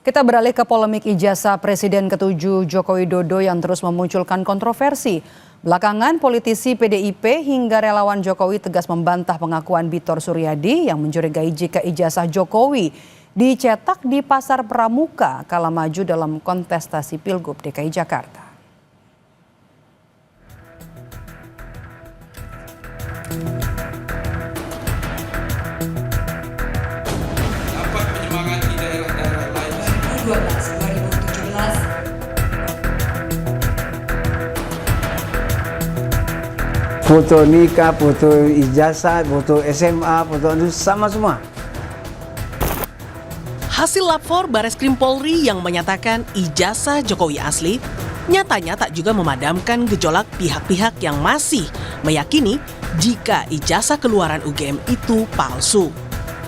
Kita beralih ke polemik ijazah Presiden ke-7 Joko Widodo yang terus memunculkan kontroversi. Belakangan politisi PDIP hingga relawan Jokowi tegas membantah pengakuan Bitor Suryadi yang mencurigai jika ijazah Jokowi dicetak di Pasar Pramuka kala maju dalam kontestasi Pilgub DKI Jakarta. Dapat menyemangati daerah-daerah lain. 2017. Foto nikah, foto ijazah, foto SMA, foto itu sama semua. Hasil lapor Bareskrim Polri yang menyatakan ijazah Jokowi asli nyatanya tak juga memadamkan gejolak pihak-pihak yang masih meyakini jika ijazah keluaran UGM itu palsu.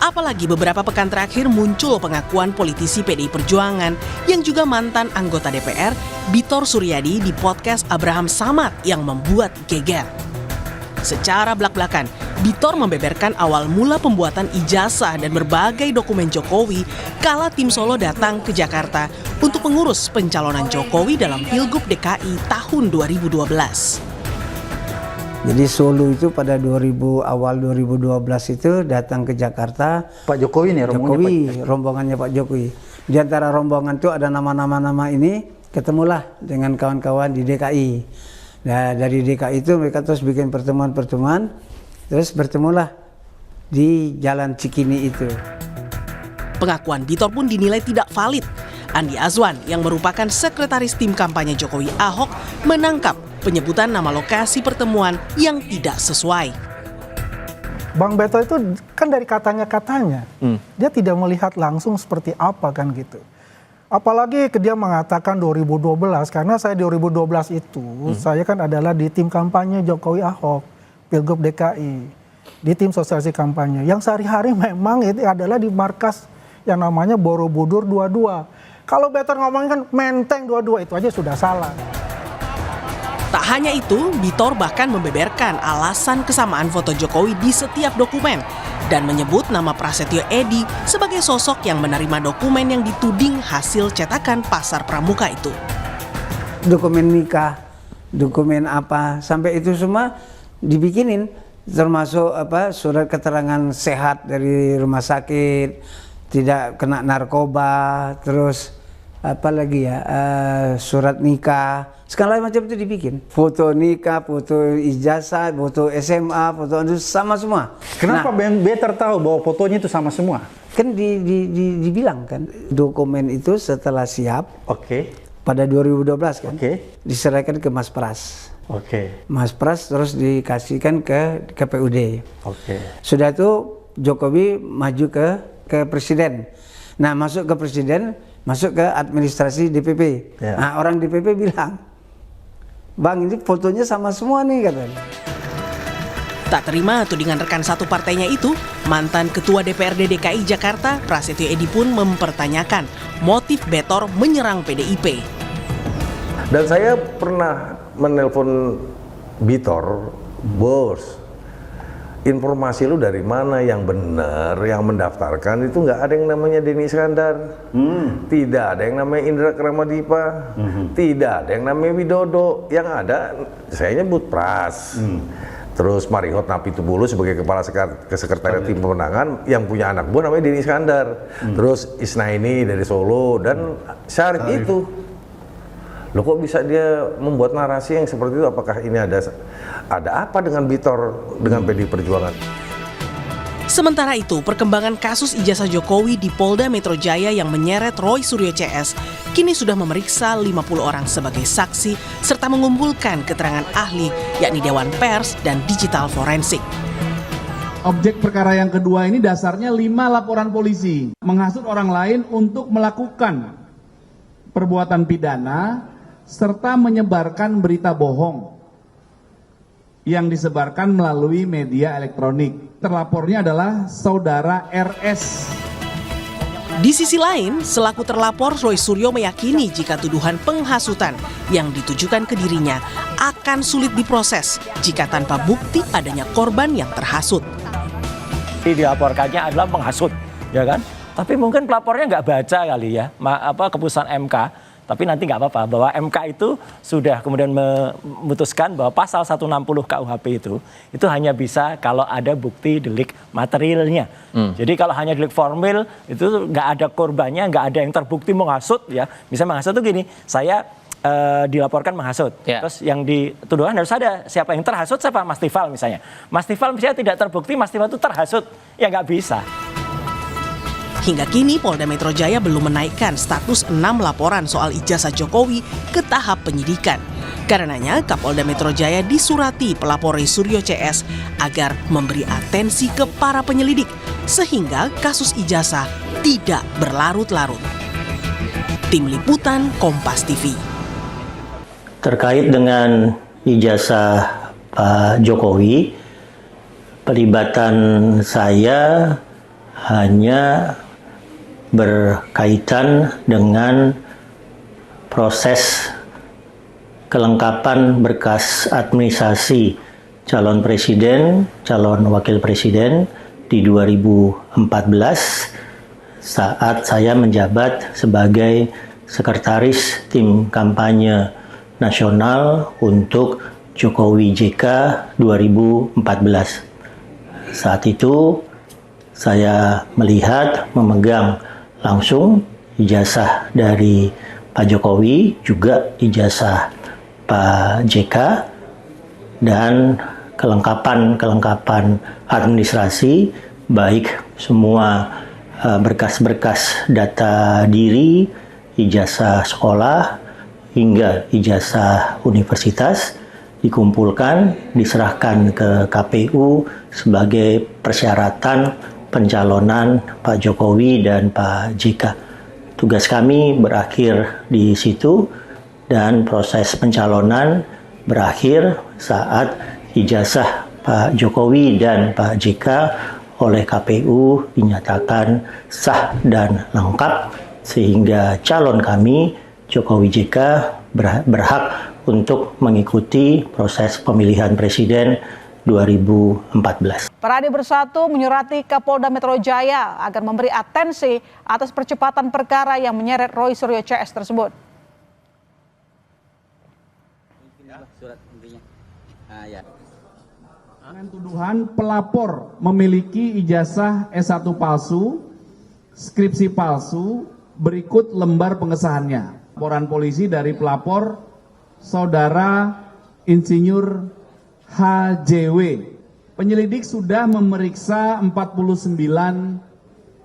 Apalagi beberapa pekan terakhir muncul pengakuan politisi PDI Perjuangan yang juga mantan anggota DPR, Bitor Suryadi di podcast Abraham Samad yang membuat geger. Secara belak-belakan, Bitor membeberkan awal mula pembuatan ijazah dan berbagai dokumen Jokowi kala tim Solo datang ke Jakarta untuk mengurus pencalonan Jokowi dalam Pilgub DKI tahun 2012. Jadi Solo itu pada awal 2012 itu datang ke Jakarta. Pak Jokowi nih rombongannya Pak Jokowi. Di antara rombongan itu ada nama-nama ini, ketemulah dengan kawan-kawan di DKI. Nah, dari DKI itu mereka terus bikin pertemuan-pertemuan, terus bertemulah di Jalan Cikini itu. Pengakuan Bitor pun dinilai tidak valid. Andi Azwan yang merupakan sekretaris tim kampanye Jokowi Ahok menangkap penyebutan nama lokasi pertemuan yang tidak sesuai. Bang Beto itu kan dari katanya, dia tidak melihat langsung seperti apa kan gitu. Apalagi dia mengatakan 2012, karena saya 2012 itu, saya kan adalah di tim kampanye Jokowi Ahok, Pilgub DKI, di tim sosialisasi kampanye. Yang sehari-hari memang itu adalah di markas yang namanya Borobudur 22. Kalau Beto ngomongin kan Menteng 22, itu aja sudah salah. Tak hanya itu, Bitor bahkan membeberkan alasan kesamaan foto Jokowi di setiap dokumen dan menyebut nama Prasetyo Edy sebagai sosok yang menerima dokumen yang dituding hasil cetakan Pasar Pramuka itu. Dokumen nikah, dokumen apa, sampai itu semua dibikinin, termasuk surat keterangan sehat dari rumah sakit, tidak kena narkoba, terus surat nikah, segala macam itu dibikin. Foto nikah, foto ijazah, foto SMA, foto itu sama semua. Kenapa Better tahu bahwa fotonya itu sama semua? Kan dibilang kan, dokumen itu setelah siap, pada 2012 kan, diserahkan ke Mas Pras. Mas Pras terus dikasihkan ke KPUD. Sudah itu Jokowi maju ke presiden. Nah, masuk ke presiden, masuk ke administrasi DPP. Nah, orang DPP bilang, Bang, ini fotonya sama semua nih, katanya. Tak terima tudingan rekan satu partainya itu, mantan Ketua DPRD DKI Jakarta, Prasetyo Edy pun mempertanyakan motif Betor menyerang PDIP. Dan saya pernah menelpon Bitor, bos, informasi lu dari mana yang benar, yang mendaftarkan itu nggak ada yang namanya Denny Iskandar, tidak ada yang namanya Indra Kramadipa, tidak ada yang namanya Widodo, yang ada saya nyebut Pras, terus Marihot Napitupulu sebagai kepala sekretariat tim pemenangan yang punya anak buah namanya Denny Iskandar, terus Isnaini dari Solo dan Syarif itu. Loh, kok bisa dia membuat narasi yang seperti itu? Apakah ini ada apa dengan Bitor dengan PDI Perjuangan? Sementara itu, perkembangan kasus ijazah Jokowi di Polda Metro Jaya yang menyeret Roy Suryo CS kini sudah memeriksa 50 orang sebagai saksi serta mengumpulkan keterangan ahli yakni Dewan Pers dan Digital Forensik. Objek perkara yang kedua ini dasarnya 5 laporan polisi menghasut orang lain untuk melakukan perbuatan pidana serta menyebarkan berita bohong yang disebarkan melalui media elektronik. Terlapornya adalah saudara RS. Di sisi lain, selaku terlapor Roy Suryo meyakini jika tuduhan penghasutan yang ditujukan ke dirinya akan sulit diproses jika tanpa bukti adanya korban yang terhasut. Dilaporkannya adalah menghasut, ya kan? Tapi mungkin pelapornya nggak baca kali ya, keputusan MK. Tapi nanti nggak apa-apa, bahwa MK itu sudah kemudian memutuskan bahwa pasal 160 KUHP itu hanya bisa kalau ada bukti delik materialnya. Jadi kalau hanya delik formil, itu nggak ada korbannya, nggak ada yang terbukti menghasut ya. Misalnya menghasut itu gini, saya dilaporkan menghasut. Terus yang dituduhkan harus ada siapa yang terhasut, siapa Mas Tifal misalnya. Mas Tifal misalnya tidak terbukti Mas Tifal itu terhasut, ya nggak bisa. Hingga kini Polda Metro Jaya belum menaikkan status 6 laporan soal ijazah Jokowi ke tahap penyidikan. Karenanya Kapolda Metro Jaya disurati pelapor Roy Suryo CS agar memberi atensi ke para penyelidik sehingga kasus ijazah tidak berlarut-larut. Tim Liputan Kompas TV. Terkait dengan ijazah Pak Jokowi, pelibatan saya hanya berkaitan dengan proses kelengkapan berkas administrasi calon presiden, calon wakil presiden di 2014 saat saya menjabat sebagai sekretaris tim kampanye nasional untuk Jokowi JK 2014. Saat itu saya melihat, memegang langsung ijazah dari Pak Jokowi, juga ijazah Pak JK, dan kelengkapan administrasi, baik semua berkas-berkas data diri, ijazah sekolah, hingga ijazah universitas, dikumpulkan, diserahkan ke KPU sebagai persyaratan pencalonan Pak Jokowi dan Pak JK. Tugas kami berakhir di situ dan proses pencalonan berakhir saat ijazah Pak Jokowi dan Pak JK oleh KPU dinyatakan sah dan lengkap sehingga calon kami Jokowi JK berhak untuk mengikuti proses pemilihan presiden 2014. Parade Bersatu menyurati Kapolda Metro Jaya agar memberi atensi atas percepatan perkara yang menyeret Roy Suryo CS tersebut. Dengan tuduhan pelapor memiliki ijazah S1 palsu, skripsi palsu, berikut lembar pengesahannya. Laporan polisi dari pelapor Saudara Insinyur HJW. Penyelidik sudah memeriksa 49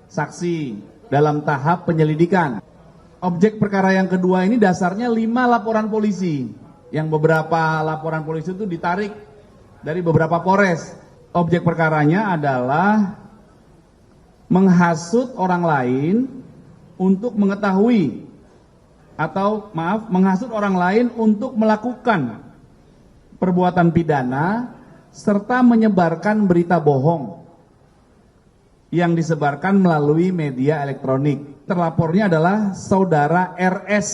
saksi dalam tahap penyelidikan. Objek perkara yang kedua ini dasarnya 5 laporan polisi. Yang beberapa laporan polisi itu ditarik dari beberapa Polres. Objek perkaranya adalah menghasut orang lain untuk mengetahui menghasut orang lain untuk melakukan perbuatan pidana serta menyebarkan berita bohong yang disebarkan melalui media elektronik. Terlapornya adalah Saudara RS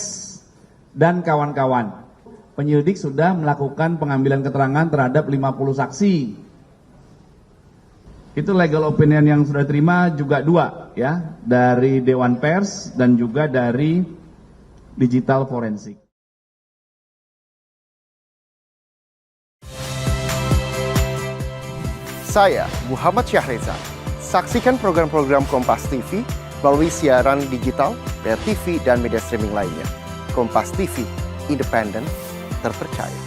dan kawan-kawan. Penyelidik sudah melakukan pengambilan keterangan terhadap 50 saksi. Itu legal opinion yang sudah diterima juga 2 ya, dari Dewan Pers dan juga dari Digital Forensik. Saya Muhammad Syahreza. Saksikan program-program Kompas TV melalui siaran digital, pay TV, dan media streaming lainnya. Kompas TV, independen, terpercaya.